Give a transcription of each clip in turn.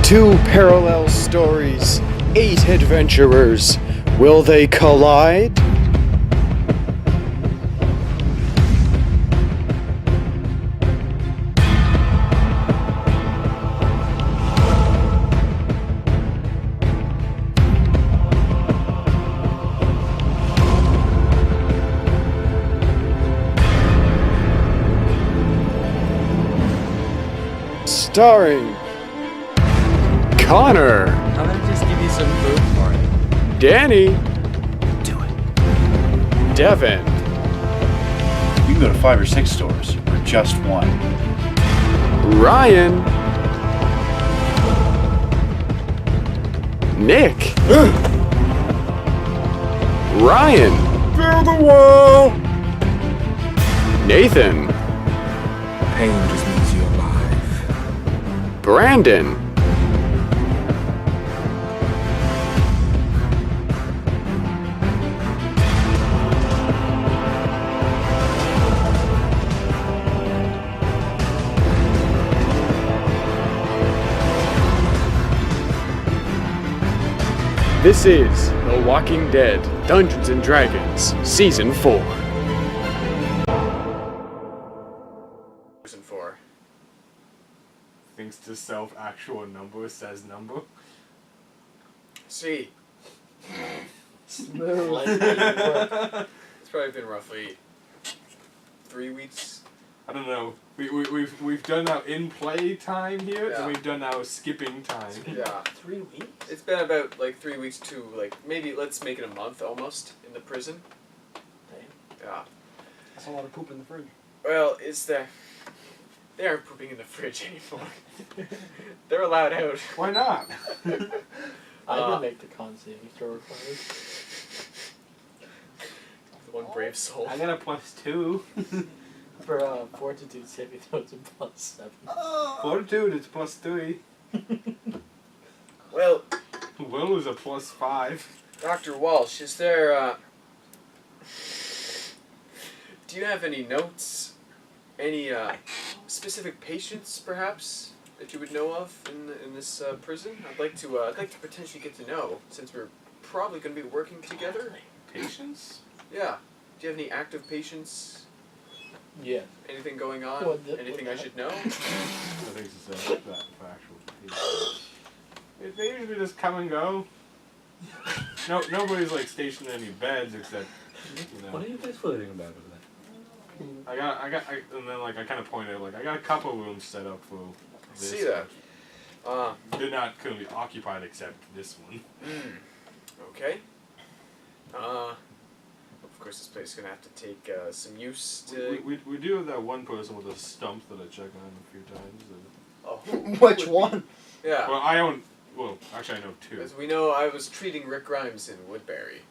Two parallel stories, 8 adventurers. Will they collide? Starring Connor, How about I just give you some food for it? Danny, Do it. Devin, You can go to 5 or 6 stores, or just one. Ryan, Nick, Ryan, Build the wall! Nathan, Pain just means you're alive. Brandon, This is The Walking Dead Dungeons & Dragons Season 4. Season 4. Thinks to self actual number says number. See. Smooth. It's probably been roughly 3 weeks. I don't know. We've done our in play time here, Yeah. and we've done our skipping time. Yeah. 3 weeks? It's been about like 3 weeks to like maybe let's make it a month almost in the prison. Damn. Yeah. That's a lot of poop in the fridge. Well, they aren't pooping in the fridge anymore. They're allowed out. Why not? I can make the con saving throw required. The one brave soul. I got a +2. For fortitude saving throws and +7. Fortitude, it's +3. Well, Will is a +5. Dr. Walsh, is there, do you have any notes? Any, specific patients, perhaps, that you would know of in this, prison? I'd like to potentially get to know, since we're probably going to be working together. Patience? Yeah. Do you have any active patients? Yeah. Anything going on? Anything I should know? I think it's that factual. They usually just come and go. No, nobody's like stationed in any beds except, you know. What are you guys flirting about over there? And then like I kind of pointed like I got a couple rooms set up for this. See that? They're not currently occupied except this one. Okay. Of course, this place is gonna have to take some use to. We do have that one person with a stump that I check on a few times. Oh. Which one? Yeah. Well, I own. Well, actually, I know 2. As we know, I was treating Rick Grimes in Woodbury.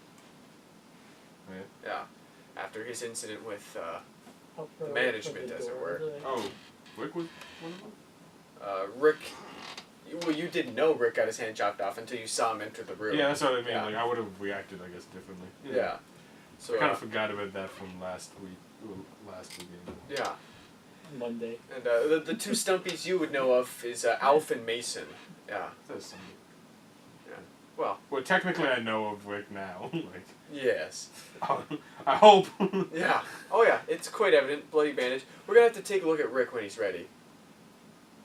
Right. Yeah. After his incident with the management, as it were. Oh, Rick was one of them. Rick. Well, you didn't know Rick got his hand chopped off until you saw him enter the room. Yeah, that's what I mean. Yeah. Like I would have reacted, I guess, differently. Yeah. So I kind of forgot about that from last weekend. Yeah. Monday. And the 2 stumpies you would know of is Alf and Mason. Yeah. That's something. Yeah. Well. Well, technically, I know of Rick now. Like, Yes. I hope. Yeah. Oh yeah, it's quite evident. Bloody bandage. We're gonna have to take a look at Rick when he's ready.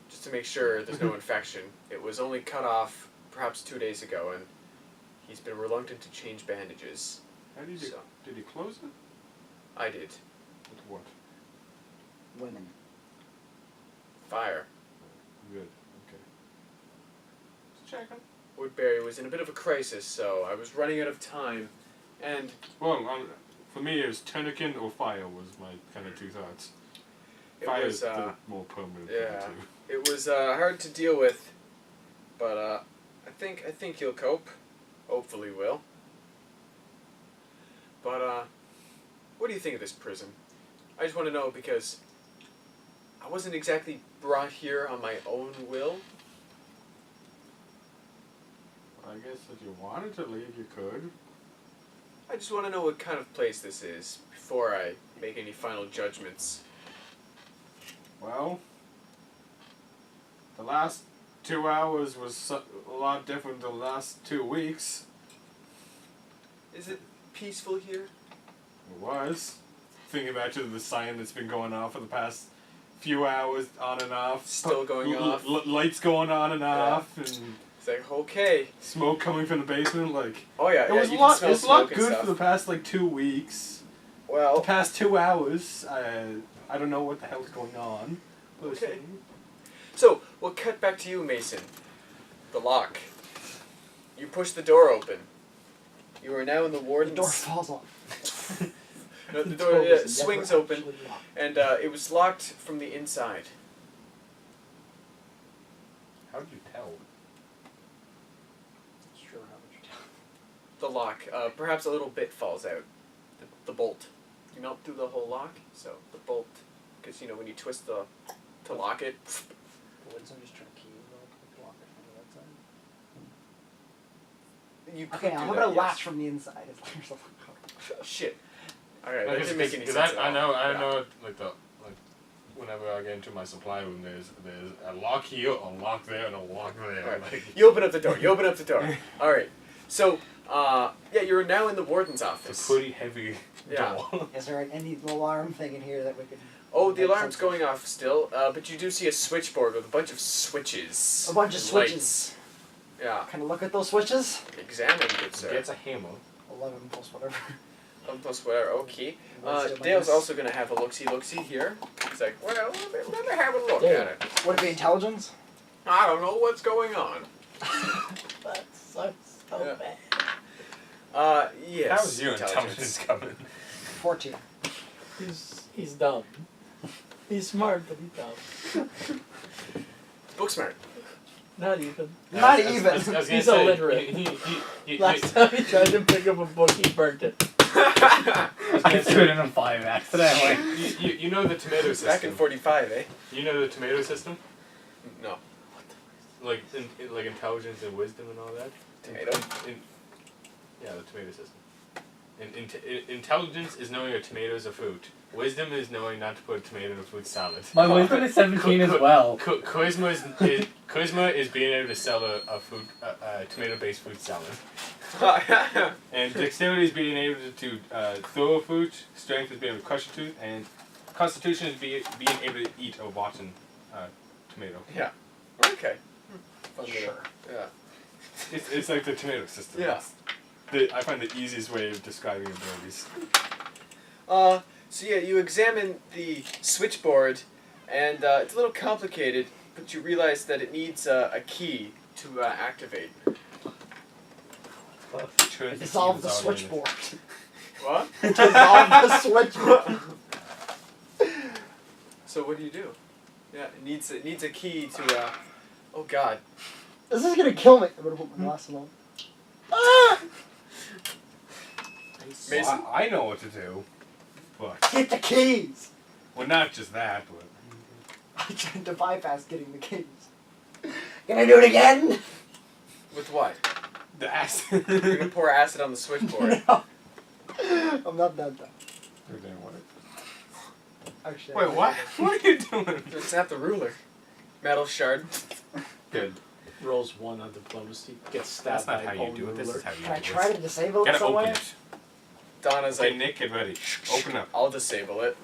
Just to make sure there's no infection. It was only cut off perhaps 2 days ago, and he's been reluctant to change bandages. How did you close it? I did. With what? Women. Fire. Good. Okay. Just checking. Woodbury was in a bit of a crisis, so I was running out of time, and Well, for me, it was tourniquet or fire was my kind of 2 thoughts. it Fire was is the more permanent yeah. thing too. It was hard to deal with, but I think he'll cope. Hopefully will. But what do you think of this prison? I just want to know because I wasn't exactly brought here on my own will. I guess if you wanted to leave, you could. I just want to know what kind of place this is before I make any final judgments. Well, the last 2 hours was a lot different than the last 2 weeks. Is it peaceful here? It was. Thinking back to the sign that's been going off for the past few hours, on and off. Still going off. Lights going on and off, and It's like, okay. smoke coming from the basement. Like Oh yeah, it was you a lot. can smell It's a lot smoke and good stuff. for the past like 2 weeks. The Well, past 2 hours, I don't know what the hell's going on. okay. So, we'll cut back to you, Mason. The lock. You push the door open. You are now in the The warden's... door falls off. No, the door swings open, and it was locked from the inside. How did you tell? Sure, how would you tell? The lock. Perhaps a little bit falls out. The bolt. You melt through the whole lock, so the bolt... Because, you know, when you twist to lock it... Wouldn't somebody just try to key the lock from the outside? You could Okay, do I'm that, gonna yes. latch from the inside. As long as I'm Shit. Alright, that didn't make any sense Because at I all. know, Yeah. like whenever I get into my supply room, there's a lock here, a lock there, and a lock there. Alright. Like, You open up the door. You open up the door. Alright. So, yeah, you're now in the warden's office. it's a pretty heavy Yeah. door. Is there any alarm thing in here that we could... Oh, the make alarm's something? going off still, but you do see a switchboard with a bunch of switches. A bunch of and switches. lights. Yeah. Can I look at those switches? Examine, good sir. Gets a hammer. 11 plus whatever. Plus whatever, okay. What's it like Dale's this? also going to have a look-see here. He's like, well, let me have a look Dale. at it. Would it be intelligence? I don't know what's going on. That sucks so Yeah. bad. Yes. How's your intelligence coming? 14. He's dumb. He's smart, but he's dumb. Book smart. Not even. Not I was even. gonna He's say, illiterate. he- Last time he tried to pick up a book, he burnt it. I threw it in a fire accidentally. you know the tomato system. Back in 45, eh? You know the tomato system? No. Like like intelligence and wisdom and all that? Tomato? Yeah, the tomato system. Intelligence is knowing a tomato is a fruit. Wisdom is knowing not to put a tomato in a fruit salad. My wisdom is 17 as well. Charisma is being able to sell a tomato-based fruit salad. And dexterity is being able to throw a fruit. Strength is being able to crush a tooth. And constitution is being able to eat a rotten tomato. Yeah. Okay. Fun little- Sure. Yeah. It's like the tomato system. Yeah. I find the easiest way of describing abilities. So yeah, you examine the switchboard, and it's a little complicated, but you realize that it needs a key to activate. Dissolve the switchboard. What? Dissolve the switchboard. So what do you do? Yeah, it needs a key to. Oh God. This is gonna kill me. I'm gonna put my glasses on. Ah! Mason? Well, I know what to do, but Get the keys! well, not just that, but I tried to bypass getting the keys. Can I do it again? With what? the acid. You're gonna pour acid on the switchboard. No. I'm not that dumb. It didn't work. Actually, Wait, what? What are you doing? Snap the ruler. Metal shard. Good. Rolls 1 on diplomacy. Gets That's stabbed not by how a you bone do it. This ruler. is how you Can I do try it. to disable it Gotta some open way? it. Donna's Okay, like, Nick, get ready. Open up. I'll disable it.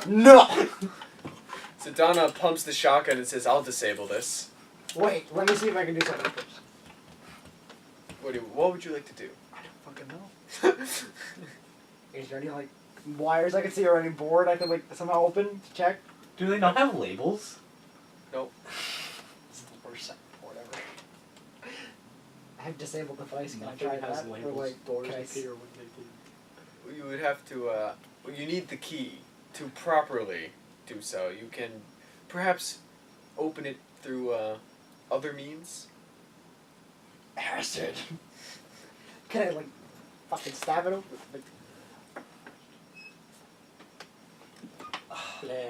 No! So Donna pumps the shotgun and says, I'll disable this. Wait, let me see if I can do something first. What would you like to do? I don't fucking know. Is there any, like, wires I can see or any board I can, like, somehow open to check? Do they not have labels? Nope. This is the worst set or whatever. I have disabled device. Can I Nothing try has that? labels. Or, like, Doors can I appear when they do. You would have to, well, you need the key to properly do so. You can perhaps open it through, other means. Acid. Can I, like, fucking stab it open? Like, Blah, blah, blah,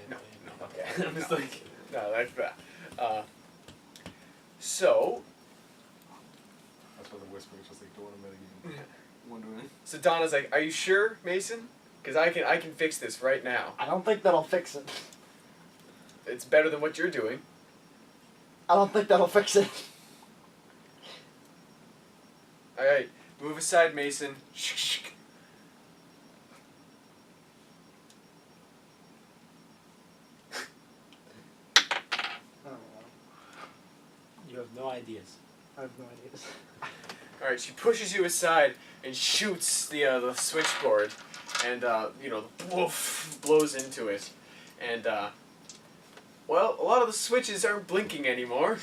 No, blah, no, blah. okay. I'm just No. like, No, that's bad. So, That's what the whispering just like, don't want to mitigate. Wondering. so Donna's like, are you sure, Mason? Because I can fix this right now. I don't think that'll fix it. It's better than what you're doing. I don't think that'll fix it. Alright, move aside, Mason. I don't know. You have no ideas. I have no ideas. Alright, she pushes you aside and shoots the switchboard, and you know, the woof blows into it, and well, a lot of the switches aren't blinking anymore.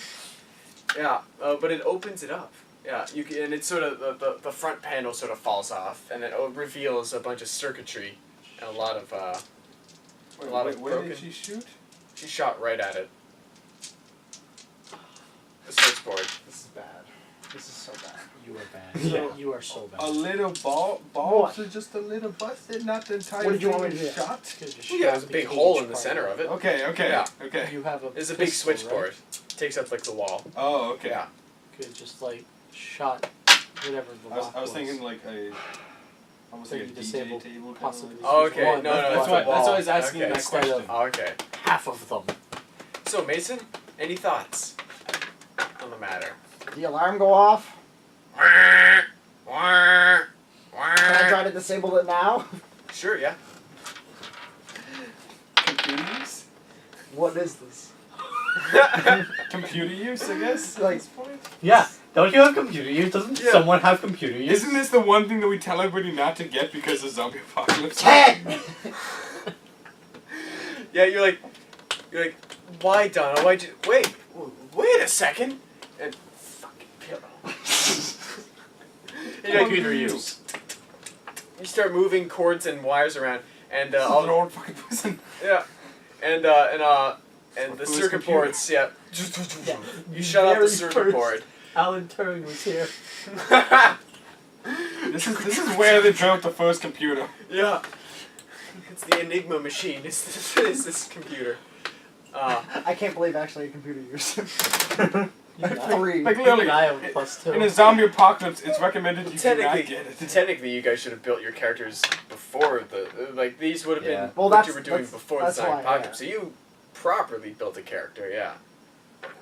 Yeah, but it opens it up. Yeah, you can, and it's sort of the front panel sort of falls off, and it reveals a bunch of circuitry and a lot of Where broken. did she shoot? She shot right at it. The switchboard. This is bad. This is so bad. You are bad. Yeah. You are so bad. A little ball What? or just a little busted, not the entire What did you thing want me to was do? shot? Yeah, there's a big hole in the center of it. Okay, okay, Yeah. okay. You have a There's a big pistol, switchboard. Right? Takes up like the wall. Oh, okay. Yeah. Could just like shot whatever the lock I was thinking like a almost like a Think you DJ disabled table kind possibly. of Oh, okay. One, No, no, that's that's why- the wall. that's why I was asking Okay. that Instead question. of- Oh, okay. half of them. So Mason, any thoughts on the matter? The alarm go off? Can I try to disable it now? Sure, yeah. Computer use? What is this? Computer use, I guess. Like, Yeah. Don't you have computer use? Doesn't Yeah. someone have computer use? Isn't this the one thing that we tell everybody not to get because of zombie apocalypse? 10! Yeah, you're like, why, Donna? Why'd you wait a second? And fucking pillow. And you're like, Computer use. You start moving cords and wires around, and This is all an old fucking person. yeah, and the Who's circuit computer? boards, yeah. Yeah. You shut off the Very circuit first. board. Alan Turing was here. This is where they built the first computer. Yeah. It's the Enigma machine. It's this computer. I can't believe actually a computer use. You and I- 3. Like you literally, and I have a +2. in a zombie apocalypse, it's recommended you do not Technically, get it. technically, you guys should have built your characters before like these would have Yeah. been Well, what that's- you were doing that's- before the that's zombie why, apocalypse. yeah. So you properly built a character, yeah.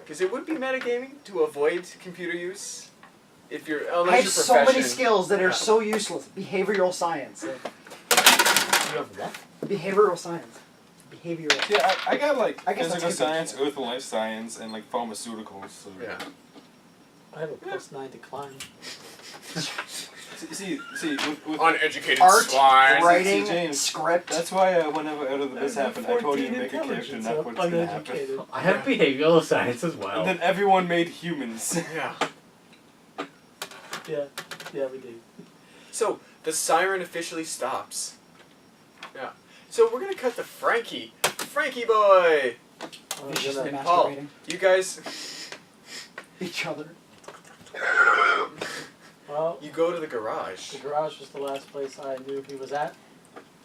Because it would be metagaming to avoid computer use if you're I unless have your so profession. many skills that are Yeah. so useless. Behavioral science. You have what? Behavioral science. Behavioral. Yeah, I got like I guess physical that's good. science, earth and life science, and like pharmaceuticals. So. Yeah. I have a +9 to climb. See, with Uneducated Art, swine. writing, James, script. that's why whenever out of this happened, I told you to 14 make a character, intelligence, not I'm what's gonna happen. uneducated. I have behavioral science as well. And then everyone made humans. Yeah. Yeah, we do. So the siren officially stops. Yeah. So we're gonna cut to Frankie. Frankie boy. Oh, Viciously And Paul. masturbating You guys. each other. Well, You go to the garage. the garage was the last place I knew he was at.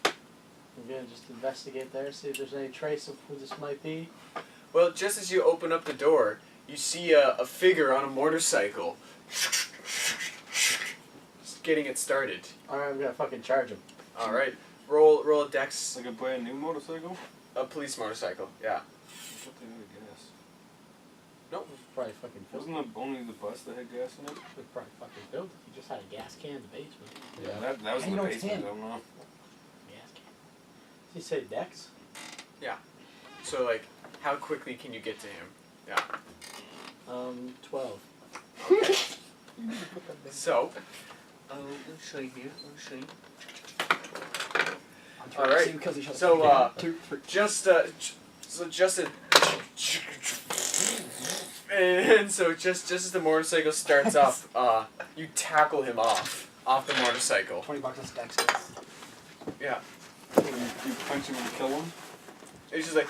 I'm gonna just investigate there, see if there's any trace of who this might be. Well, just as you open up the door, you see a figure on a motorcycle. Just getting it started. Alright, I'm gonna fucking charge him. All right. Roll a It's dex. like a brand new motorcycle. A police motorcycle. Yeah. What the hell, gas? Probably fucking filled. Wasn't the only the bus that had gas in it? We probably fucking filled it. He just had a gas can in the basement. Yeah, that was I in the know it's basement. him. I don't know. Gas can. Did he say Dex? So like, how quickly can you get to him? Yeah. 12. So. I'll show you here. I'll show you. All right. See, because each other. So 2, 3. And so just as the motorcycle starts up, you tackle him off the motorcycle. $20 on stacks. Yeah. You punch him and kill him. He's just like,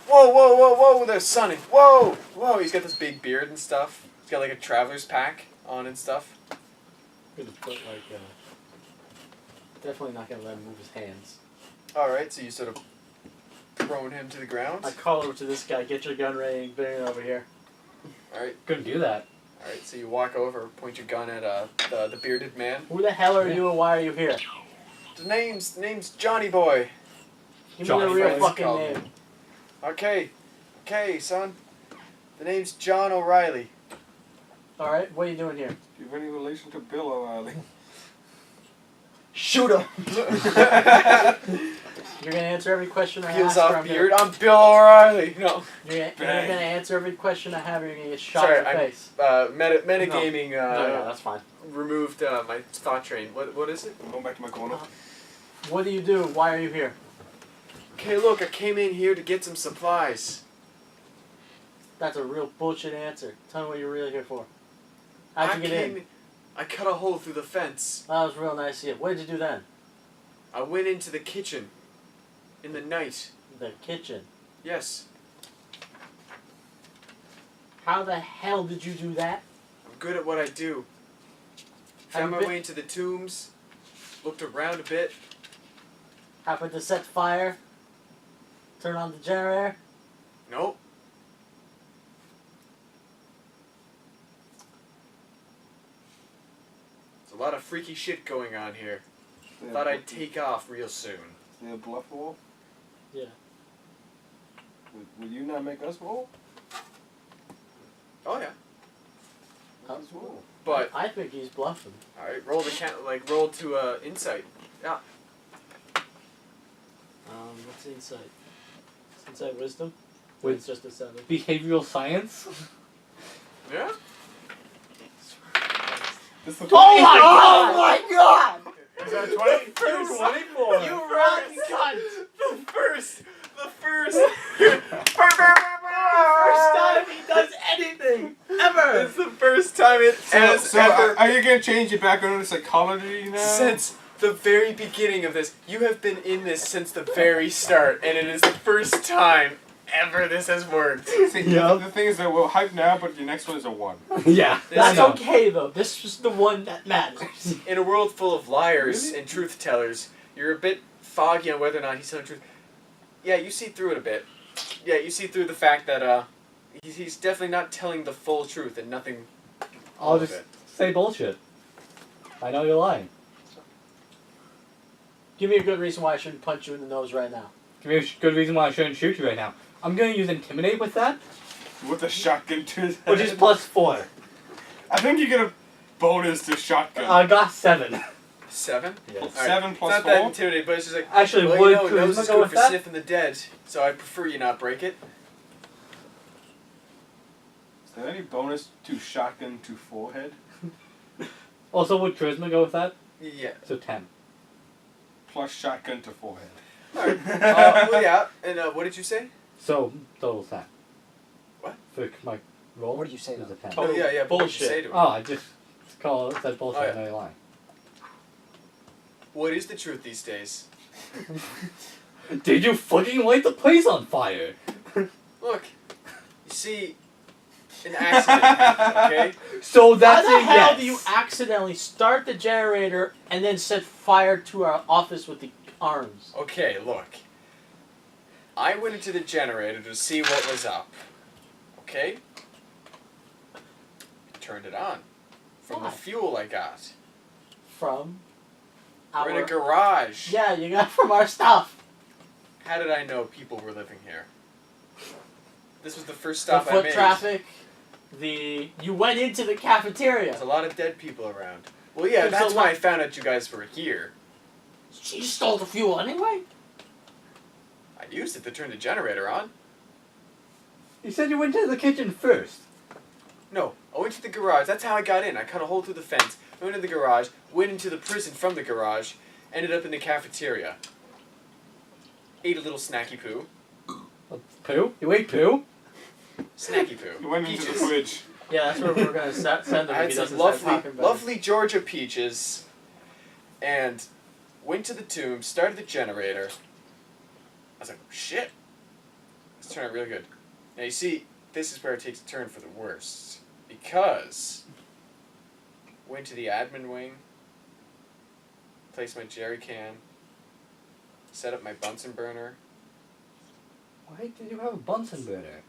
whoa, there's Sonny. Whoa. He's got this big beard and stuff. He's got like a traveler's pack on and stuff. I'm gonna put like, definitely not gonna let him move his hands. All right, so you sort of prone him to the ground. I call over to this guy, get your gun ready and bring it over here. All right, Couldn't do that. so you walk over, point your gun at the bearded man. Who the hell are you and why are you here? The name's Johnny Boy. Give me Johnny the real Friends fucking call name. me. Okay, son. The name's John O'Reilly. Alright, what are you doing here? Do you have any relation to Bill O'Reilly? Shoot him. You're gonna answer every question I Peels ask. or off I'm gonna- beard. I'm Bill O'Reilly. No. You're gonna answer every question I have, or you're gonna get shot Sorry, in the face. Metagaming No, that's fine. removed my thought train. What is it? I'm going back to my corner. What do you do? Why are you here? Okay, look, I came in here to get some supplies. That's a real bullshit answer. Tell me what you're really here for. How'd you get in? I cut a hole through the fence. That was real nice of you. What did you do then? I went into the kitchen. In the night. The kitchen. Yes. How the hell did you do that? I'm good at what I do. Have Found you my been- way into the tombs. Looked around a bit. Happened to set fire? Turn on the generator? Nope. There's a lot of freaky shit going on here. Thought I'd take off real soon. Is there a bluff roll? Yeah. Would you not make us roll? Oh yeah. Let's roll. But I think he's bluffing. alright, roll the roll to insight. Yeah. What's insight? Is insight wisdom? With- It's just a 7. Behavioral science? Yeah? This is the Oh my god! Is that 20? First, 24. You rotten The first First time he does anything! Ever! It's the first time it has So ever are you gonna change your background to psychology now? since the very beginning of this. You have been in this since the very start, and it is the first time ever this has worked. See, Yep. the thing is that we're hyped now, but your next one is a 1. Yeah. That's I know. okay though. This is the one that matters. In a world full of liars Really? and truth tellers, you're a bit foggy on whether or not he's telling the truth. Yeah, you see through it a bit. Yeah, you see through the fact that he's definitely not telling the full truth and nothing. all I'll of just it. say bullshit. I know you're lying. Give me a good reason why I shouldn't punch you in the nose right now. Give me a good reason why I shouldn't shoot you right now. I'm gonna use intimidate with that, With a shotgun to his head. which is +4. I think you get a bonus to shotgun. I got 7. 7? Yes. Alright, 7 It's plus not 4? that intimidating, but it's just like, Actually, well, would you know, nose charisma is go good with for that? sniffing the dead, so I prefer you not break it. Is there any bonus to shotgun to forehead? Also, would charisma go with that? Yeah. So 10. Plus shotgun to forehead. Alright. Well, yeah. And what did you say? So, total 10. What? For my roll? What did you say, It was though? a 10. Oh, yeah. But what did you Bullshit. say to him? Oh, I just said bullshit. Oh, yeah. I know you're lying. What is the truth these days? Did you fucking light the place on fire? Look, you see, an accident happened, okay? So that's How the a hell yes. do you accidentally start the generator and then set fire to our office with the arms? Okay, look. I went into the generator to see what was up. Okay? Turned it on. From Why? the fuel I got. From We're in a our... garage. Yeah, you got from our stuff. How did I know people were living here? This was the first The stop I foot made. traffic. You went into the cafeteria. There's a lot of dead people around. Well, yeah, There's that's a when lot- I found out you guys were here. She stole the fuel anyway. I used it to turn the generator on. You said you went to the kitchen first. No, I went to the garage. That's how I got in. I cut a hole through the fence, went into the garage, went into the prison from the garage, ended up in the cafeteria. Ate a little snacky poo. Poo? You ate poo? Snacky poo. You went into the Peaches. fridge. Yeah, that's where we're gonna send him I if had he some doesn't start talking lovely, better. lovely Georgia peaches, and went to the tomb, started the generator. I was like, oh, shit. This turned out really good. Now you see, this is where it takes a turn for the worst. Because went to the admin wing, placed my jerry can, set up my Bunsen burner. Why did you have a Bunsen burner?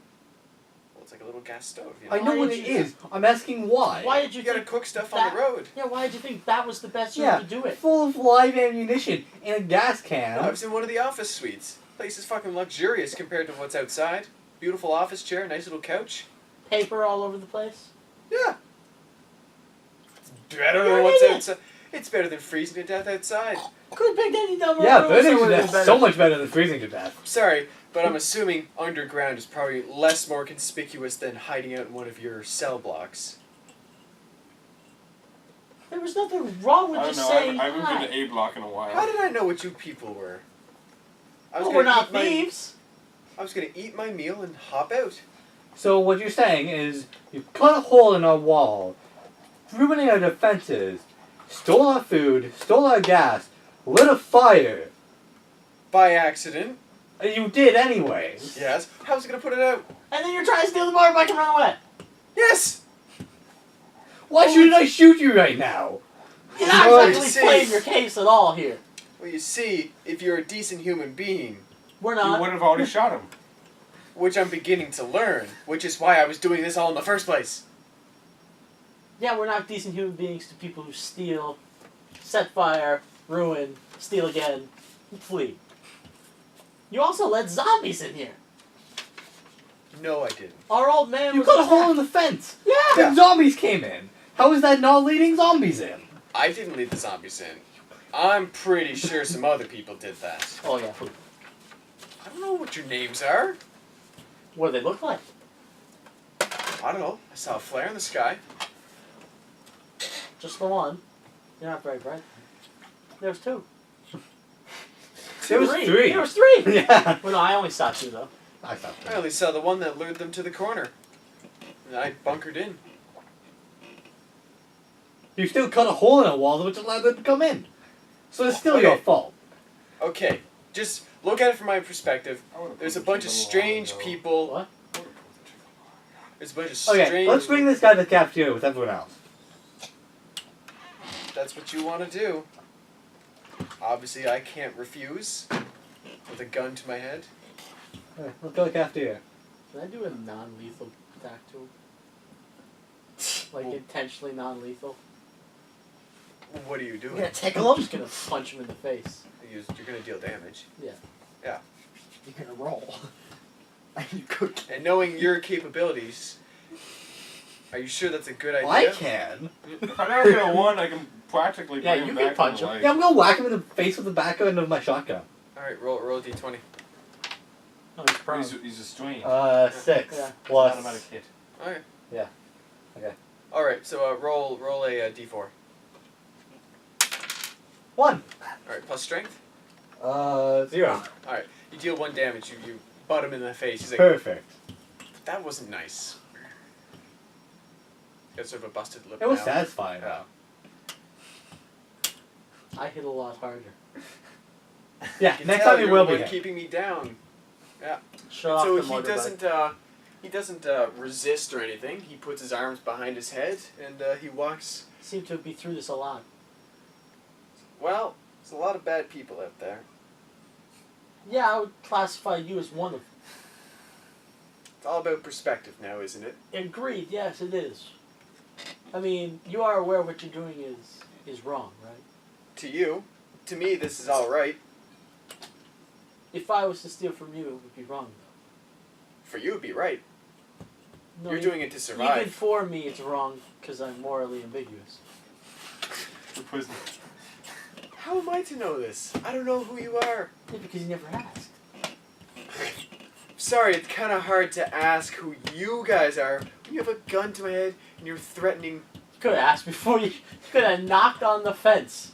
Well, it's like a little gas stove, you know? I know Why what did it you- is. I'm asking why. Why did you You gotta think cook stuff on that- the road. Yeah, why did you think that was the best way Yeah, to do it? full of live ammunition in a gas can. I was in one of the office suites. Place is fucking luxurious compared to what's outside. Beautiful office chair, nice little couch. paper all over the place? Yeah. It's better You're than an what's idiot. outside. It's better than freezing to death outside. Could have picked any number Yeah, of rules burning that to would have death been is better. so much better than freezing to death. Sorry, but I'm assuming underground is probably less more conspicuous than hiding out in one of your cell blocks. There was nothing wrong with I don't just know. saying I haven't hi. been to A block in a while. How did I know what you people were? I was Well, gonna we're not eat my- thieves. I was gonna eat my meal and hop out. So what you're saying is you cut a hole in our wall, ruining our defenses, stole our food, stole our gas, lit a fire. By accident. And you did anyways. Yes. How was I gonna put it out? And then you're trying to steal the motorbike and run away. Yes! Why shouldn't I shoot you right now? You're not Right. exactly See. playing your case at all here. Well, you see, if you're a decent human being, We're You not. would have already shot him. which I'm beginning to learn, which is why I was doing this all in the first place. Yeah, we're not decent human beings to people who steal, set fire, ruin, steal again, and flee. You also let zombies in here. No, I didn't. Our old man You was cut a attacked. hole in the fence. Yeah. And zombies came in. How is that not leading zombies in? I didn't lead the zombies in. I'm pretty sure some other people did that. Oh yeah. I don't know what your names are. What do they look like? I don't know. I saw a flare in the sky. Just the one. You're not very bright. There's two. There was three. There was three. Yeah. Well, no, I only saw two though. I thought I only saw the one that lured them to the corner. And I bunkered in. You still cut a hole in a wall which allowed them to come in. So it's still Okay. your fault. Okay, just look at it from my perspective. I would've There's a put bunch the of trigger strange on, though. people. What? There's a bunch of Okay, strange... let's bring this guy to the cafeteria with everyone else. That's what you want to do. Obviously, I can't refuse. With a gun to my head. Okay, let's go to the cafeteria. Can I do a non-lethal attack to him? Like Well- intentionally non-lethal? What are you I'm doing? gonna tickle him. Just gonna punch him in the face. You're going to deal damage. You're gonna roll. And you cook. And knowing your capabilities, are you sure that's a good idea? I can. If I never get a one, I can practically Yeah, bring you him can back punch to him. life. Yeah, I'm gonna whack him in the face with the back end of my shotgun. Alright, roll a d20. Oh, he's prone. He's a strain. 6 Yeah. plus. Automatic hit. Okay. Yeah. Okay. Alright, so roll a d4. 1. Alright, plus strength. 0. Alright, you deal 1 damage, you butt him in the face. He's like, Perfect. that wasn't nice. Got sort of a busted lip It was now. satisfying Yeah. I hit a lot harder. Yeah, You can next tell time you you're will the be one hit. keeping me down. Shut off So the he motorbike. doesn't resist or anything. He puts his arms behind his head and he walks. Seem to be through this a lot. Well, there's a lot of bad people out there. Yeah, I would classify you as one of them. It's all about perspective now, isn't it? Agreed. Yes, it is. I mean, you are aware what you're doing is wrong, right? To you, to me, this is all right. If I was to steal from you, it would be wrong, For you, it'd be right. though. No, You're e- doing it to survive. Even for me, it's wrong because I'm morally ambiguous. The prison. How am I to know this? I don't know who you are. Yeah, because you never asked. Sorry, it's kind of hard to ask who you guys are when you have a gun to my head and you're threatening. You could have asked before you could have knocked on the fence.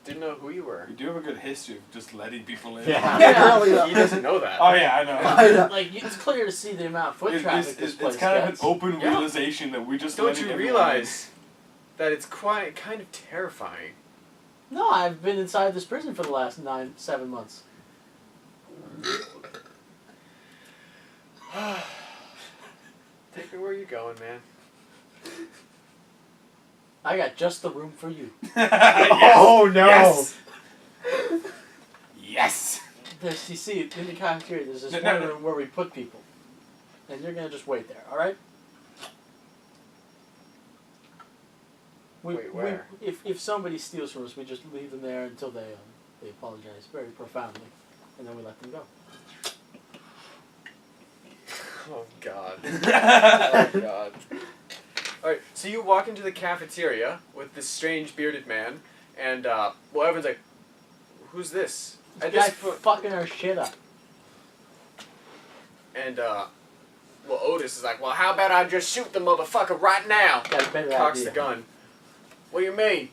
Didn't know who you were. We do have a good history of just letting people in. Yeah. Yeah. Really, He doesn't know that. Oh yeah, I know. Like, it's clear to see the amount of foot It's, traffic it's, this it's, place it's kind gets. of an open Yeah. realization that we just Don't letting you everyone realize that it's quite kind of terrifying? No, I've been inside this prison for the last 7 months. Take me where you're going, man. I got just the room for you. in. Yes! Oh no! Yes! Yes! There's, you see, in the cafeteria, there's this No, one no. room where we put people. And you're going to just wait there, alright? Wait, where? If somebody steals from us, we just leave them there until they apologize very profoundly. And then we let them go. Oh god. Oh god. Alright, so you walk into the cafeteria with this strange bearded man, and well, everyone's like, "Who's this?" At Guy this point, fucking our shit up. and well, Otis is like, "Well, how about I just shoot the motherfucker right now?" Got a better Cocks idea. the gun. What do you mean?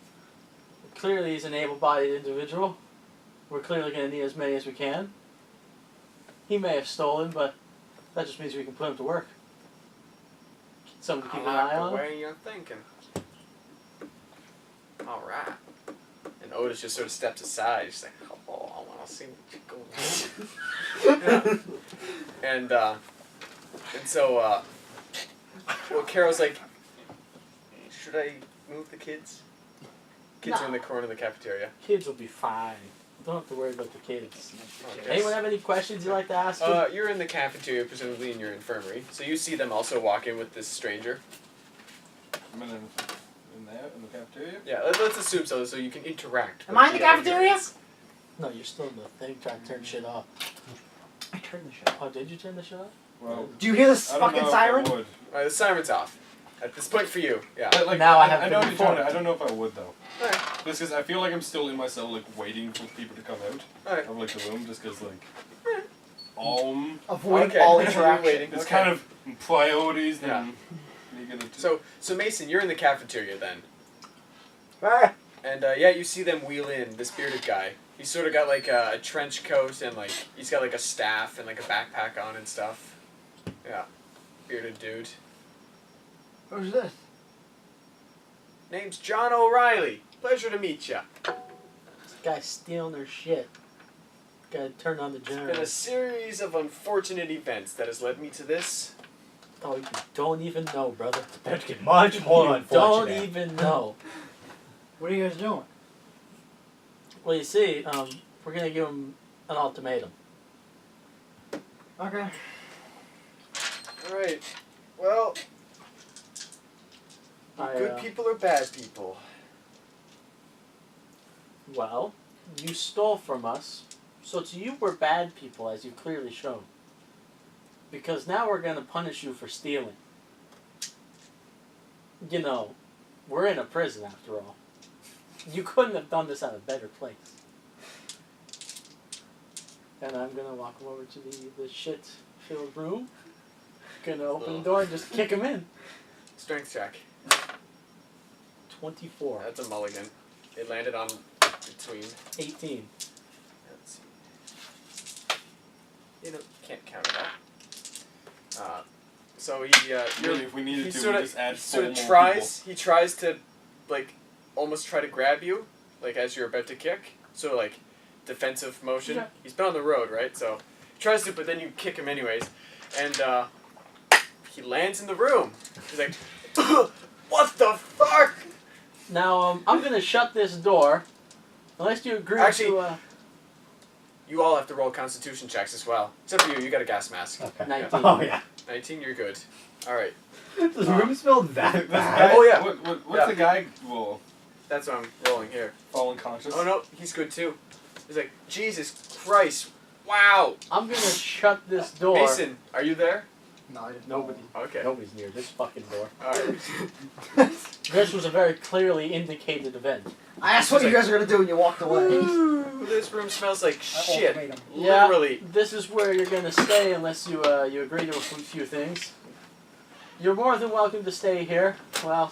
Clearly, he's an able-bodied individual. We're clearly going to need as many as we can. He may have stolen, but that just means we can put him to work. Something to keep an I like eye the on. way you're thinking. All right. And Otis just sort of steps aside. He's like, "Oh, I want to see what you're going." Yeah. And so, well, Carol's like, "Should I move the kids?" Kids are in the corner of the cafeteria. Kids will be fine. Don't have to worry about the kids. Okay. Anyone have any questions you'd like to ask them? You're in the cafeteria, presumably in your infirmary. So you see them also walk in with this stranger. I'm in there, in the cafeteria? Yeah, let's assume so you can interact. Am with I in the other cafeteria? humans. No, you're still in the thing trying to turn shit off. I turned the shit off. Oh, did you turn the shit off? Well, Do you hear this I don't fucking know siren? if I would. Alright, the siren's off. At this point for you, yeah. But, like, Now I have I been know what you're trying to, informed. I don't know if I would though. Alright, Just because I feel like I'm still in my cell, like waiting for people to come out alright. of like the room, just because like, Avoiding Okay, all you're interaction. waiting. it's Okay. kind of priorities. Yeah. Than me gonna So Mason, you're in the cafeteria then. Ah, And yeah, you see them wheel in, this bearded guy. He's sort of got like a trench coat and like, he's got like a staff and like a backpack on and stuff. Yeah. Bearded dude. who's this? Name's John O'Reilly. Pleasure to meet ya. This guy's stealing their shit. Gotta turn on the It's been generator. a series of unfortunate events that has led me to this. Oh, you don't even know, brother. That get much more You unfortunate. don't even know. What are you guys doing? Well, you see, we're gonna give him an ultimatum. Okay. Alright. Well, good people or bad people? Well, you stole from us, so to you we're bad people, as you've clearly shown. Because now we're gonna punish you for stealing. You know, we're in a prison after all. You couldn't have done this at a better place. And I'm gonna walk him over to the shit-filled room. Gonna open the door and just kick him in. Strength check. 24. That's a mulligan. It landed on between. 18. Let's see. You know, can't count that. So he, really, if we he needed to, sort we of, just add he four sort of more tries. He tries to, like, almost try to grab you, like as you're about to kick. So like, defensive motion. Yeah. He's been on the road, right? So he tries to, but then you kick him anyways, and he lands in the room. He's like, "What the fuck?" Now, I'm gonna shut this door, unless you agree Actually- to, You all have to roll Constitution checks as well, except for you. You got a gas mask. Okay. 19. Oh yeah. 19, you're good. All right, Does the room smell that This bad? guy, Oh, yeah. What's Yeah. the guy? Well, that's what I'm rolling here. fallen conscious. Oh no, he's good too. He's like, Jesus Christ, wow. I'm gonna shut this door. Mason, are you there? No, I didn't. Nobody. Okay. Nobody's near this fucking door. All right. This was a very clearly indicated event. I asked what you guys were gonna do and you walked away. Ooh, this room smells like shit. ultimatum. Literally. This is where you're gonna stay unless you you agree to a few things. You're more than welcome to stay here. Well,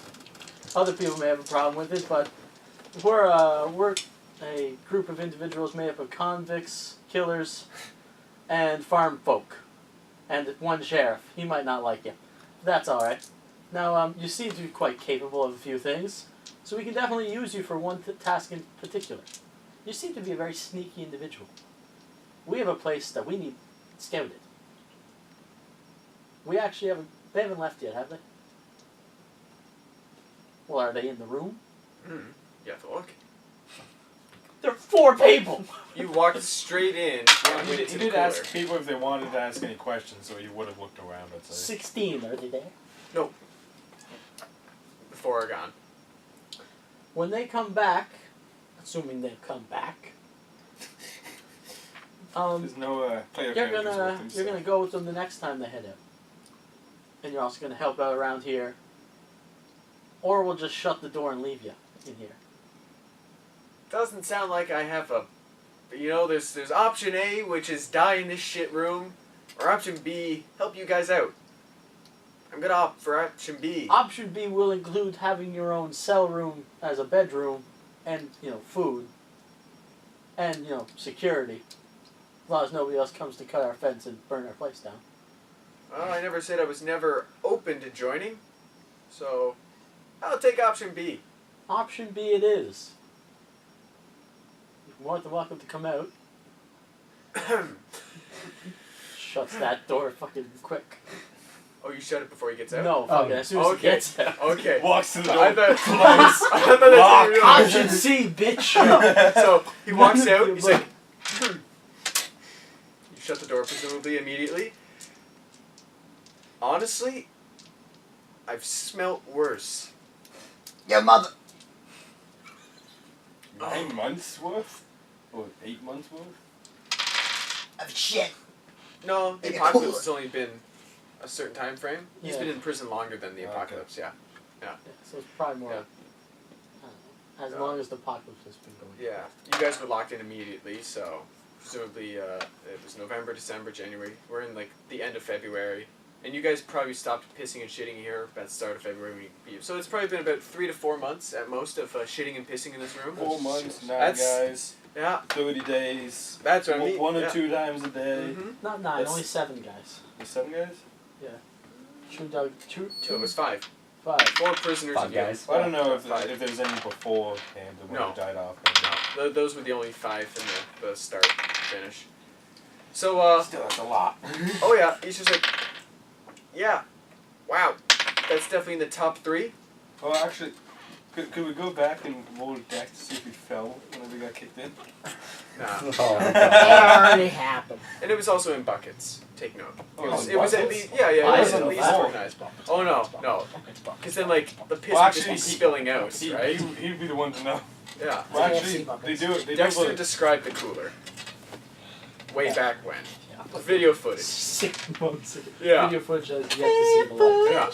other people may have a problem with it, but we're a group of individuals made up of convicts, killers, and farm folk, and one sheriff. He might not like you. That's all right. Now, you seem to be quite capable of a few things, so we can definitely use you for one task in particular. You seem to be a very sneaky individual. We have a place that we need scouted. We actually have they haven't left yet, have they? Well, are they in the room? You have to look. There are 4 people! You walked straight in. Well, and he went did, to he the did cooler. ask people if they wanted to ask any questions, so he would have looked around, I'd say. 16, are they there? The 4 are gone. When they come back, assuming they come back, There's no player characters with him, you're gonna go with them the next time they head out. and you're also going to help out around here, or we'll just shut the door and leave you in here. Doesn't sound like I have a. You know, there's option A, which is die in this shit room, or option B, help you guys out. I'm gonna opt for option B. Option B will include having your own cell room as a bedroom, and food, and security, as long as nobody else comes to cut our fence and burn our place down. Well, I never said I was never open to joining, so I'll take option B. Option B it is. You're more than welcome to come out. Shuts that door fucking quick. Oh, you shut it before he gets out? No, fucking as soon as he Okay. gets out. Okay. Walks to the door. I thought that's what you Option C, bitch. So he walks out. He's like, You shut the door presumably immediately. Honestly, I've smelt worse. Your mother. 9 months worth? Or 8 months worth? Of shit. No, the Make it apocalypse cooler. has only been a certain time frame. He's Yeah. been in prison longer than the Okay. apocalypse. Yeah. Yeah, so it's probably more. Yeah. I don't know, as long as the apocalypse has been going. Yeah. You guys were locked in immediately, so presumably it was November, December, January. We're in like the end of February. And you guys probably stopped pissing and shitting here about the start of February when you beat. So it's probably been about 3 to 4 months at most of shitting and pissing in this room. 4 months, 9 That's- guys, Yeah, 30 days. that's what I mean. One or yeah. 2 times a day. Mm-hmm. Not 9, That's- only 7 guys. The 7 guys? Two dug, two, So it was 5. 5. 4 prisoners 5 and you. guys. I don't know if Five. there was any beforehand that would No. have died off. No, those were the only 5 in the start finish. So Still, that's a lot. oh yeah, he's just like, yeah, wow, that's definitely in the top 3. Well, actually, could we go back and roll a deck to see if we fell when we got kicked in? Nah. Oh, It already happened. And it was also in buckets. Take note. Oh, It was at buckets? least it I was didn't at know least that. organized. Oh no, because then like the piss Well, would just actually, be spilling out, right? He'd be the one to know. Yeah. Well, I can't actually, see they buckets. do it. They Dexter do it. described the cooler. Way back when. Video footage. 6 months ago. Yeah. Video footage has yet to see the light. Yeah.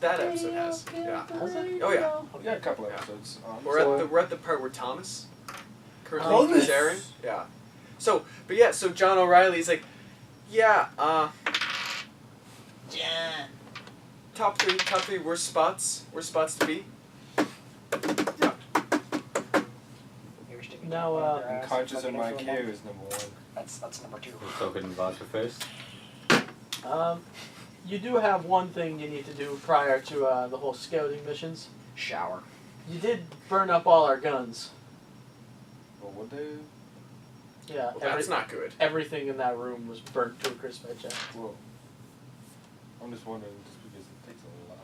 That episode has. Yeah. Has it? Oh yeah. Yeah, a couple Yeah. episodes. We're at the part where Thomas currently Thomas. is Aaron. Yeah. So John O'Reilly's like, yeah, Yeah. top three worst spots to be. Yeah. You were sticking Now, your finger And ass conscious of fucking my into a care mouth. is #1. That's number 2. Token and vodka first. You do have one thing you need to do prior to the whole scouting missions. Shower. You did burn up all our guns. But would they? Yeah, Well, that's not good. everything in that room was burnt to a crisp by Jack. Well, I'm just wondering, just because it takes a lot.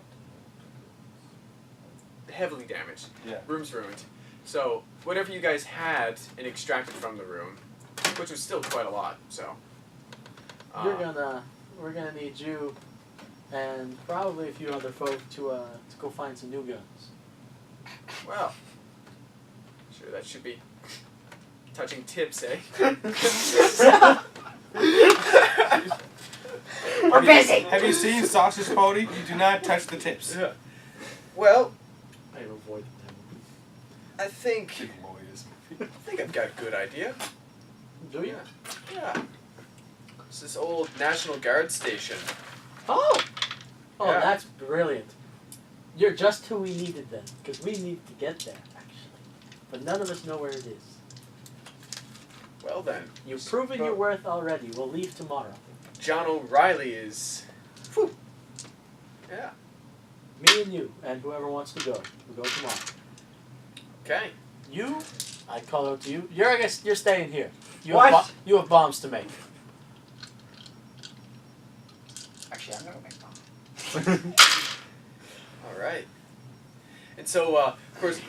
Heavily damaged. Yeah. Room's ruined. So whatever you guys had and extracted from the room, which was still quite a lot. So. We're gonna need you, and probably a few other folk to go find some new guns. Well. Sure, that should be touching tips, eh? We're busy. Have you seen Sausage Party? You do not touch the tips. Yeah. Well, I avoided them. I think Big lawyers. I've got a good idea. Do you? Yeah. It's this old National Guard station. Oh! Oh, Yeah. that's brilliant. You're just who we needed then, because we need to get there, actually. But none of us know where it is. Well then, You've proven your worth already. We'll leave tomorrow. John O'Reilly is. Whew. Yeah. Me and you, and whoever wants to go. We'll go tomorrow. Okay. You, I call out to you. I guess you're staying here. You What? Have you have bombs to make. Actually, I'm gonna make one. All right. And so, of course,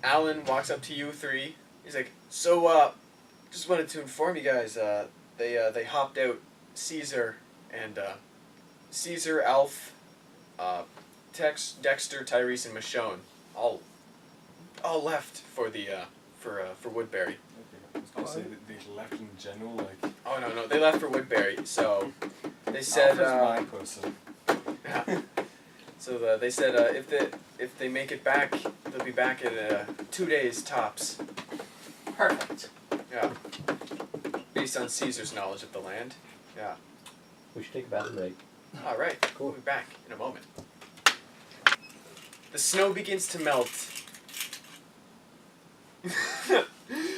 Alan walks up to you 3. He's like, "So, just wanted to inform you guys. They hopped out. Caesar and Caesar, Alf, Dexter, Tyrese, and Michonne all left for the for Woodbury. I was gonna say that they left in general, like. Oh no, they left for Woodbury. So They said. Alfred's my person. Yeah. So they said if they make it back, they'll be back in 2 days tops. Perfect. Yeah. Based on Caesar's knowledge of the land. Yeah. We should take a bathroom break. All right. Cool. We'll be back in a moment. The snow begins to melt.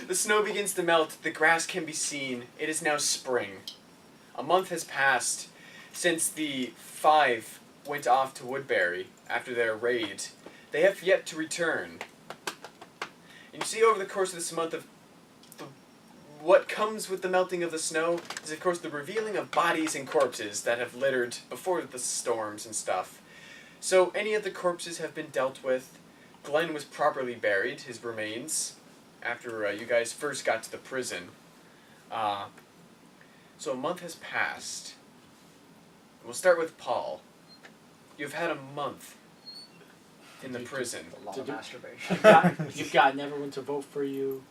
The snow begins to melt. The grass can be seen. It is now spring. A month has passed since the 5 went off to Woodbury after their raid. They have yet to return. And you see over the course of this month what comes with the melting of the snow is of course the revealing of bodies and corpses that have littered before the storms and stuff. So any of the corpses have been dealt with. Glenn was properly buried, his remains, after you guys first got to the prison. So a month has passed. We'll start with Paul. You've had a month in the prison. A lot of Did you- masturbation. You've gotten everyone to vote for you.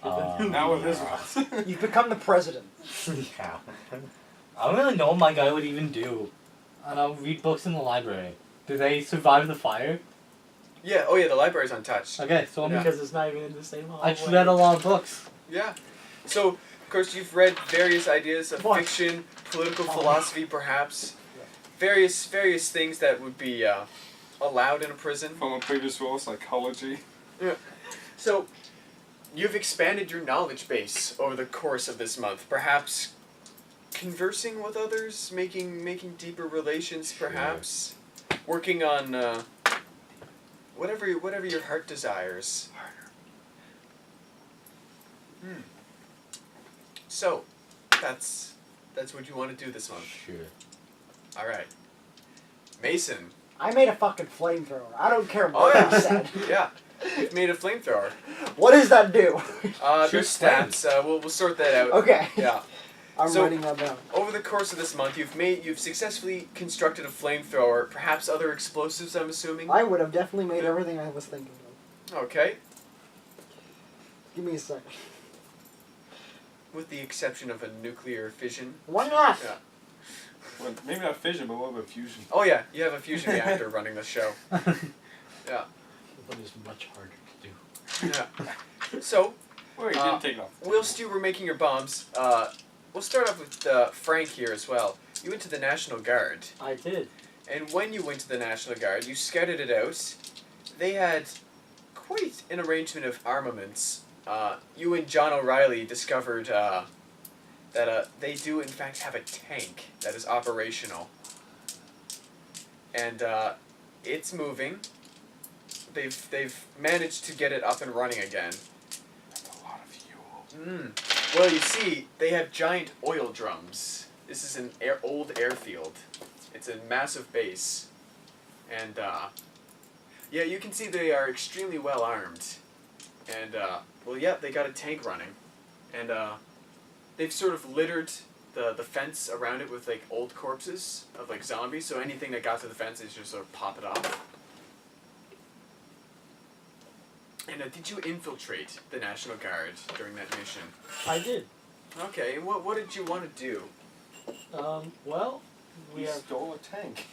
Now with this one. You've become the president. Yeah. I don't really know what my guy would even do. And I'll read books in the library. Do they survive the fire? Yeah, oh yeah, the library's untouched. Okay, so I'm Because it's not even in the same hallway. I've read a lot of books. Yeah. So, of course, you've read various ideas of What? fiction, political philosophy, perhaps. Various things that would be allowed in a prison. From a previous role, psychology. So, you've expanded your knowledge base over the course of this month. Perhaps conversing with others, making deeper relations, perhaps. Working on whatever your heart desires. So, that's what you want to do this month. Sure. All right, Mason. I made a fucking flamethrower. I don't care Oh what yeah, you said. yeah. You've made a flamethrower. What does that do? There's stats. We'll sort that out. Okay. Yeah. I'm So- writing that down. Over the course of this month, you've successfully constructed a flamethrower. Perhaps other explosives. I'm assuming. I would have definitely made everything I was thinking of. Okay. Give me a second. With the exception of a nuclear fission. Why not? Yeah. Well, maybe not fission, but what about fusion? Oh yeah, you have a fusion reactor running the show. Yeah. But it's much harder to do. Yeah. So, Well, you didn't take it off. whilst you were making your bombs, we'll start off with Frank here as well. You went to the National Guard, I did. and when you went to the National Guard, you scouted it out. They had quite an arrangement of armaments. You and John O'Reilly discovered that they do in fact have a tank that is operational. And it's moving. They've managed to get it up and running again. That's a lot of fuel. Well, you see, they have giant oil drums. This is an old airfield. It's a massive base. And, yeah, you can see they are extremely well armed. And, well, yeah, they got a tank running. And, they've sort of littered the fence around it with, like, old corpses of, like, zombies. So anything that got to the fence, they just sort of pop it off. And, did you infiltrate the National Guard during that mission? I did. Okay, and what did you want to do? Well, We we have. stole a tank.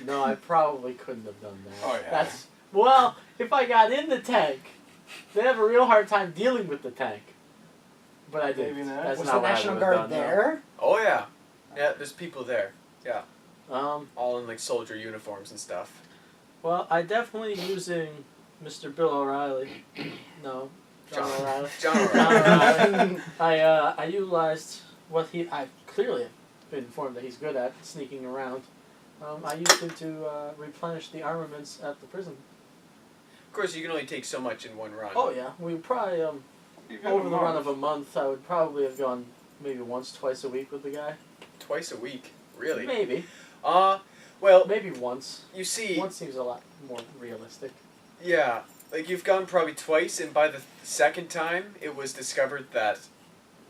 No, I probably couldn't have done that. Oh, yeah. That's well, if I got in the tank, they'd have a real hard time dealing with the tank. But I did. Maybe not. That's Was not the what I National would've Guard done, no. there? Oh yeah, yeah. There's people there, Well, in like soldier uniforms and stuff. I definitely using Mr. Bill O'Reilly. No, John O'Reilly. John John O'Reilly. O'Reilly. I utilized what I clearly have been informed that he's good at sneaking around. I used him to replenish the armaments at the prison. Of course, you can only take so much in one run. Oh yeah, we probably You got over a the run of month. a month, I would probably have gone maybe once, twice a week with the guy. Twice a week, really? Maybe, Well, maybe once. you see, Once seems a lot more realistic. yeah, like you've gone probably twice, and by the second time, it was discovered that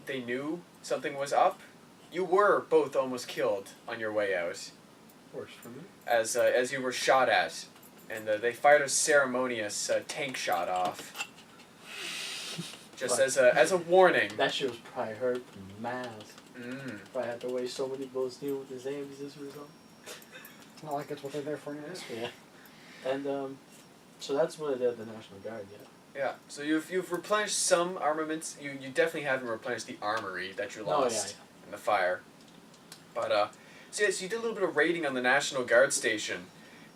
they knew something was up. You were both almost killed on your way out, Works for me. as you were shot at, and they fired a ceremonious tank shot off. just Right. as a warning. That shit was probably hurt mad. Mm. Probably had to waste so many bullets dealing with the zombies as a result. It's not like it's what they're there for anyways. Yeah. And so that's what I did at the National Guard, yeah. Yeah. So you've replenished some armaments. You definitely haven't replenished the armory that you lost in the fire. But so yes, you did a little bit of raiding on the National Guard station,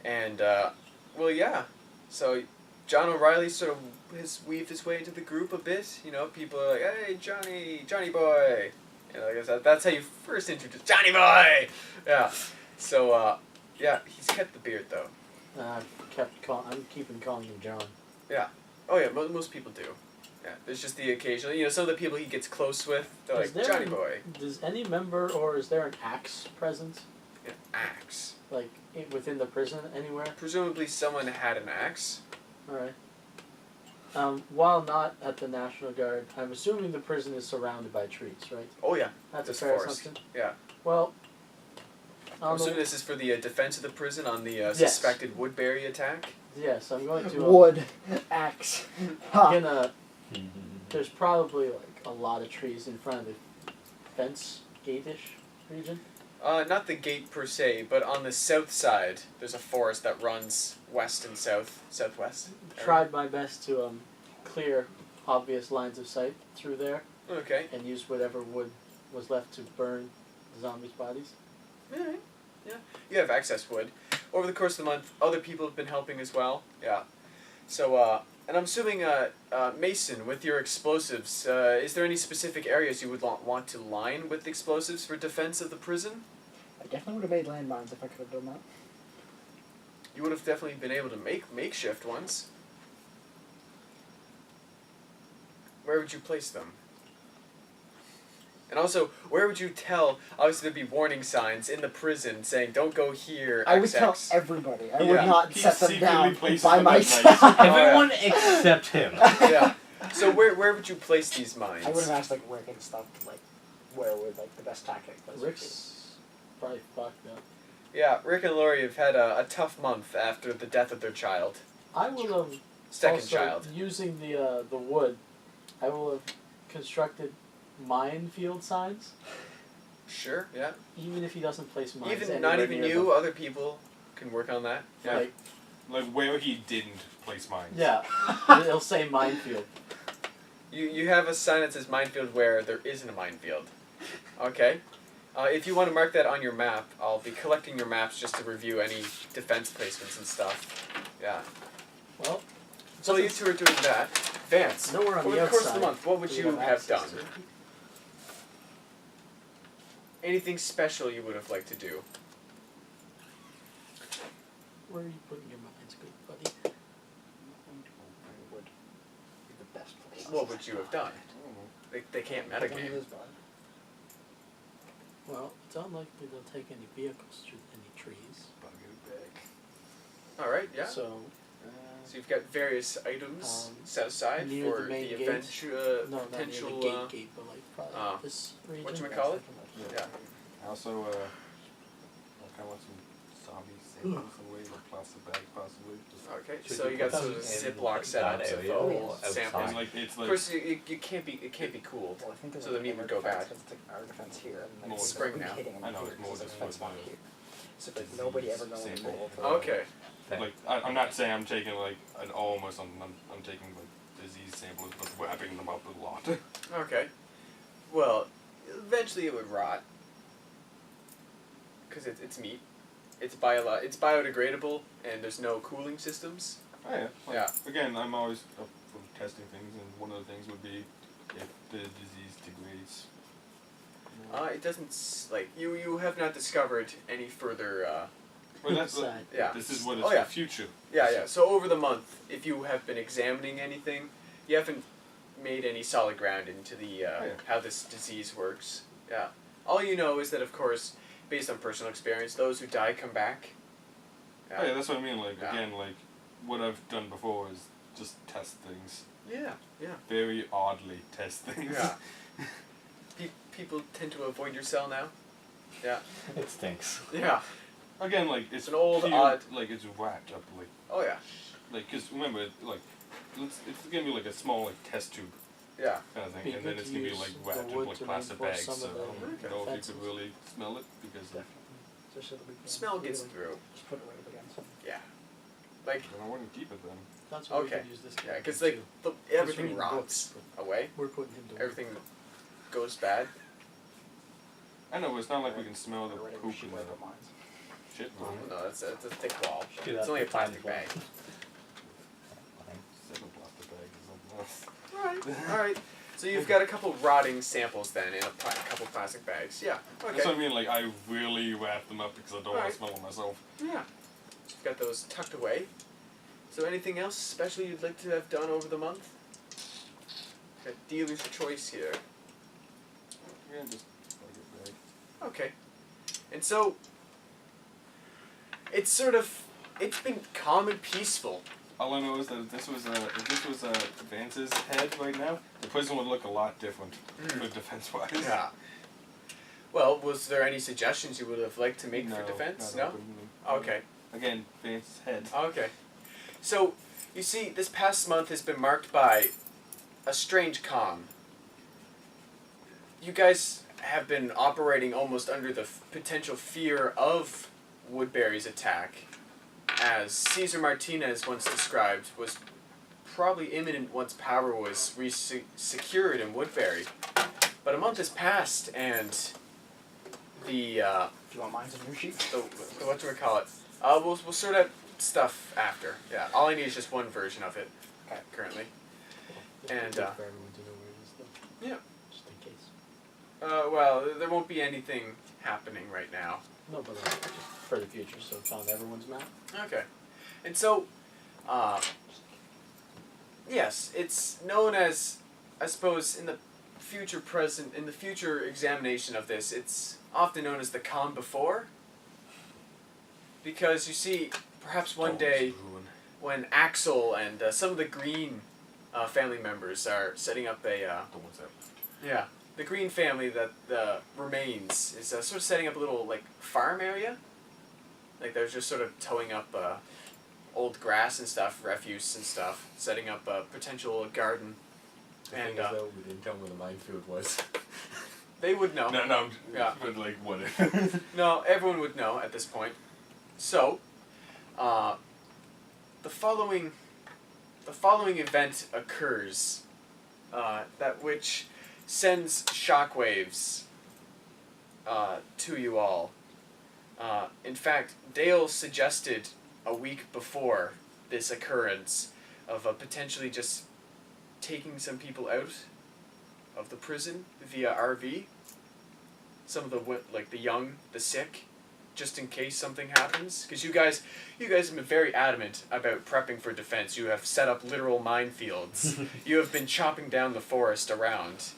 and well, yeah. So John O'Reilly sort of has weaved his way into the group a bit. You know, people are like, "Hey, Johnny boy." You know, I guess that's how you first introduced Johnny boy. Yeah. So yeah, he's kept the beard though. I'm keeping calling him John. Oh yeah, most people do. Yeah, there's just the occasional, you know, some of the people he gets close with, they're Is like, there Johnny an- boy. Does any member, or is there an axe present, An axe. like within the prison anywhere? Presumably someone had an axe. All right. While not at the National Guard, I'm assuming the prison is surrounded by trees, right? Oh yeah, That's This a fair forest. assumption. Yeah. Well, I'm on the- assuming this is for the defense of the prison on the suspected Woodbury attack. yes, I'm going to. Wood. Axe. Ha. Gonna. There's probably like a lot of trees in front of the fence gate-ish region. Not the gate per se, but on the south side, there's a forest that runs west and southwest. Tried my best to clear obvious lines of sight through there Okay. and use whatever wood was left to burn the zombies' bodies. Alright. Yeah. You have excess wood. Over the course of the month, other people have been helping as well. Yeah. So, and I'm assuming, Mason, with your explosives, is there any specific areas you would want to line with explosives for defense of the prison? I definitely would have made landmines if I could have done that. You would have definitely been able to make makeshift ones. Where would you place them? And also, where would you tell? Obviously, there'd be warning signs in the prison saying, "Don't go here." I would tell XX. everybody. I Yeah. would not He set them secretly down places by them at myself. night. Everyone except him. Yeah. So where would you place these mines? I would have asked like Rick and stuff, like where would like the best tactic was. Rick's probably fucked up. Yeah, Rick and Lori have had a tough month after the death of their child. I will have Second also, child. using the wood, I will have constructed minefield signs. Sure, yeah. Even if he doesn't place mines Even not anywhere even near you, them. other people can work on that. Yeah. Like, Like where he didn't place mines. yeah, it'll say minefield. You have a sign that says minefield where there isn't a minefield. Okay. If you want to mark that on your map, I'll be collecting your maps just to review any defense placements and stuff. Yeah. Well, So you two are doing that. Vance, nowhere on over the the course of the outside month, what would do you we have access done? to. Anything special you would have liked to do? Where are you putting your mines, good buddy? Would be the best place. What would you have done? They can't One of metagame. those bud. Well, it's unlikely they'll take any vehicles through any trees. All right, yeah. So, So you've got various items Um, set aside near for the main the gate. event, no, not near potential. the gate, but like probably this region. Whatchamacallit? Yeah. I also, I kind of want some zombie samples away, like plastic bag possibly. Just Okay, Should so you you got put sort of them in Ziploc setups that of area all or samples. outside? Like it's Of like course, it can't be cooled. Well, I think there's So the meat would go bad. It's like our defense here, and More like spring we're now. hitting them I know, here, it's more 'cause just there's a fence for back the here. So like nobody ever knows sample. more for Okay. like I'm not saying I'm taking like an almost I'm taking like disease samples but wrapping them up a lot. Okay. Well, eventually it would rot. Because it's meat. It's biodegradable, and there's no cooling systems. Oh yeah. Like, Yeah. Again, I'm always up for testing things, and one of the things would be if the disease degrades. It doesn't you have not discovered any further. Well, that's Side. Yeah. This is what is Oh, yeah. the future. Yeah. So over the month, if you have been examining anything, you haven't made any solid ground into the yeah. how this disease works. Yeah. All you know is that, of course, based on personal experience, those who die come back. Oh, yeah, that's what I mean. Like Yeah. again, like what I've done before is just test things. Yeah. Very oddly test things. Yeah. People tend to avoid your cell now. Yeah. It stinks. Yeah. Again, like it's an old, pure, odd- like it's wrapped up like Oh yeah. cause remember like it's gonna be like a small like test tube. Yeah. kind of thing, Be and then good it's to gonna be use like the wrapped in wood like to plastic reinforce bags, some so of I the don't know if you could really smell it because Just so that we can Smell really gets through. Just put it right up against it. Like, then I wouldn't keep it then. That's why Okay. we could use this. yeah, because character, like too. everything reading rots books, away. We're putting him to work. Everything goes bad. I know, but it's not like we can smell the Already, poop she in wipe the our minds. shit. Oh, no, that's a thick wall. Do It's that only a for time plastic as well. bag. 7 plastic bags or something else. Alright. Alright. So you've got a couple rotting samples then in a couple plastic bags. Yeah. That's Okay. what I mean, like I really wrap them up because I don't want Alright. to smell them myself. Yeah. You've got those tucked away. So anything else special you'd like to have done over the month? Got dealer's choice here. Yeah, just like it bag. Okay. And so it's been calm and peaceful. All I know is that if this was Vance's head right now, the prison would look a lot different, defense wise. Yeah. Well, was there any suggestions you would have liked to make for No, defense? not No? open. Okay. Again, Vance's head. Okay. So, you see, this past month has been marked by a strange calm. You guys have been operating almost under the potential fear of Woodbury's attack, as Cesar Martinez once described, was probably imminent once power was secured in Woodbury. But a month has passed, and the Do you want mine on your sheet? the whatchamacallit, we'll sort out stuff after. Yeah, all I need is just one version of it currently. Just And, good for everyone to know where it is, though. Yeah. Just in case. Well, there won't be anything happening right now. No, but just for the future, so it's on everyone's map. Okay. And so, yes, it's known as, I suppose, in the future examination of this, it's often known as the calm before. Because you see, perhaps one day, when Axel and some of the Green family members are setting up a, yeah, the Green family that remains is sort of setting up a little, like, farm area. Like, they're just sort of towing up old grass and stuff, refuse and stuff, setting up a potential garden. The And, thing is, though, we didn't tell them where the minefield was. They would know. No, Yeah. but like what? No, everyone would know at this point. So, the following event occurs, that which sends shockwaves to you all. In fact, Dale suggested a week before this occurrence of potentially just taking some people out of the prison via RV. Some of the young, the sick, just in case something happens. Because you guys have been very adamant about prepping for defense. You have set up literal minefields. You have been chopping down the forest around.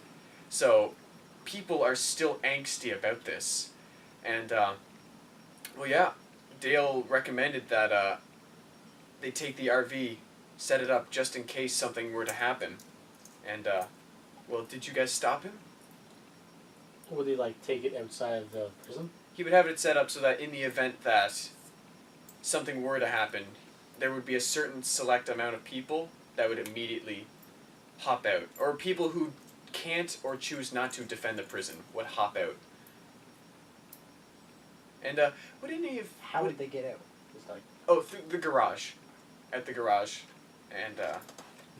So, people are still angsty about this. And, well, yeah, Dale recommended that they take the RV, set it up just in case something were to happen. And, well, did you guys stop him? Would they like take it outside of the prison? He would have it set up so that in the event that something were to happen, there would be a certain select amount of people that would immediately hop out. Or people who can't or choose not to defend the prison would hop out. And, would any of... How would they get out? It's like Oh, through the garage. At the garage. And,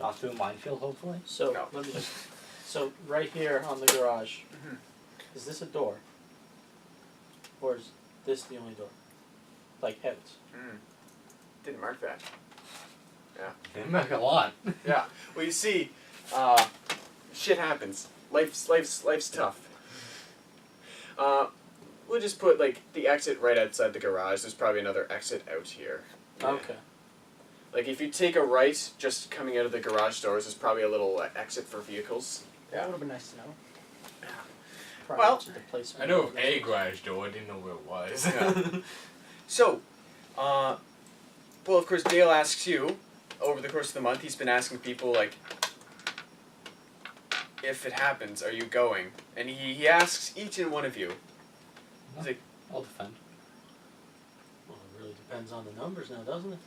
Not through a minefield, hopefully. so. No. Let me just. So right here on the garage, Mhm. is this a door, or is this the only door? Like heavens. didn't mark that. They make a lot. Yeah. Well, you see, shit happens. Life's tough. We'll just put like the exit right outside the garage. There's probably another exit out here. Okay. Like if you take a right, just coming out of the garage doors, there's probably a little exit for vehicles. That would have been nice to know. Prior Well, to the placement I know of of a garage door, I didn't know where it was. Yeah. So, well, of course, Dale asks you, over the course of the month, he's been asking people, like, if it happens, are you going? And he asks each and one of you. He's like, I'll defend. Well, it really depends on the numbers now, doesn't it?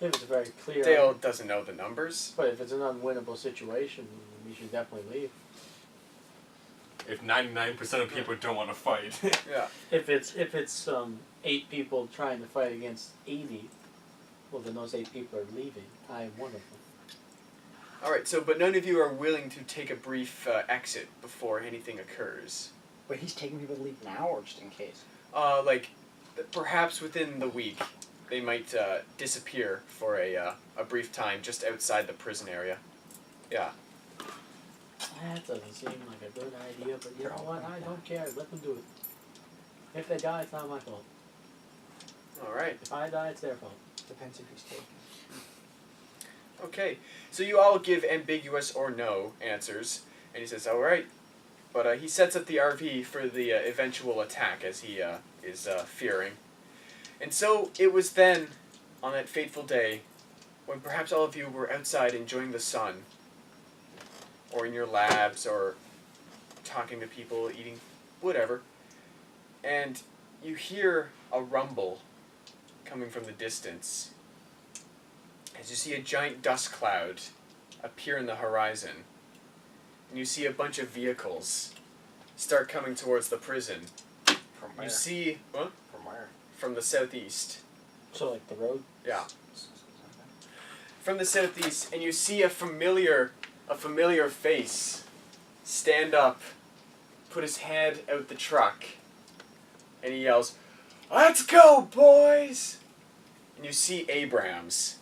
If it's very clear. Dale doesn't know the numbers. But if it's an unwinnable situation, we should definitely leave. If 99% of people don't want to fight. Yeah. If it's 8 people trying to fight against 80, well then those 8 people are leaving. I am one of them. Alright, so, but none of you are willing to take a brief exit before anything occurs. Wait, he's taking people to leave now, or just in case? Like, perhaps within the week, they might disappear for a brief time just outside the prison area. Yeah. That doesn't seem like a good idea, but you know what? I don't care. Let them do it. If they die, it's not my fault. Alright. If I die, it's their fault. Depends if he's taken. Okay, so you all give ambiguous or no answers, and he says, alright. But he sets up the RV for the eventual attack, as he is fearing. And so it was then, on that fateful day, when perhaps all of you were outside enjoying the sun, or in your labs, or talking to people, eating, whatever, and you hear a rumble coming from the distance, as you see a giant dust cloud appear in the horizon, and you see a bunch of vehicles start coming towards the prison. From where? You see, what? From where? From the southeast. So like the road? Yeah. From the southeast, and you see a familiar face stand up, put his head out the truck, and he yells, "Let's go, boys!" And you see Abrams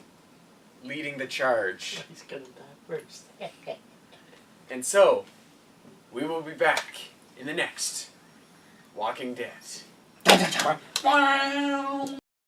leading the charge. He's gonna die first. And so, we will be back in the next Walking Dead.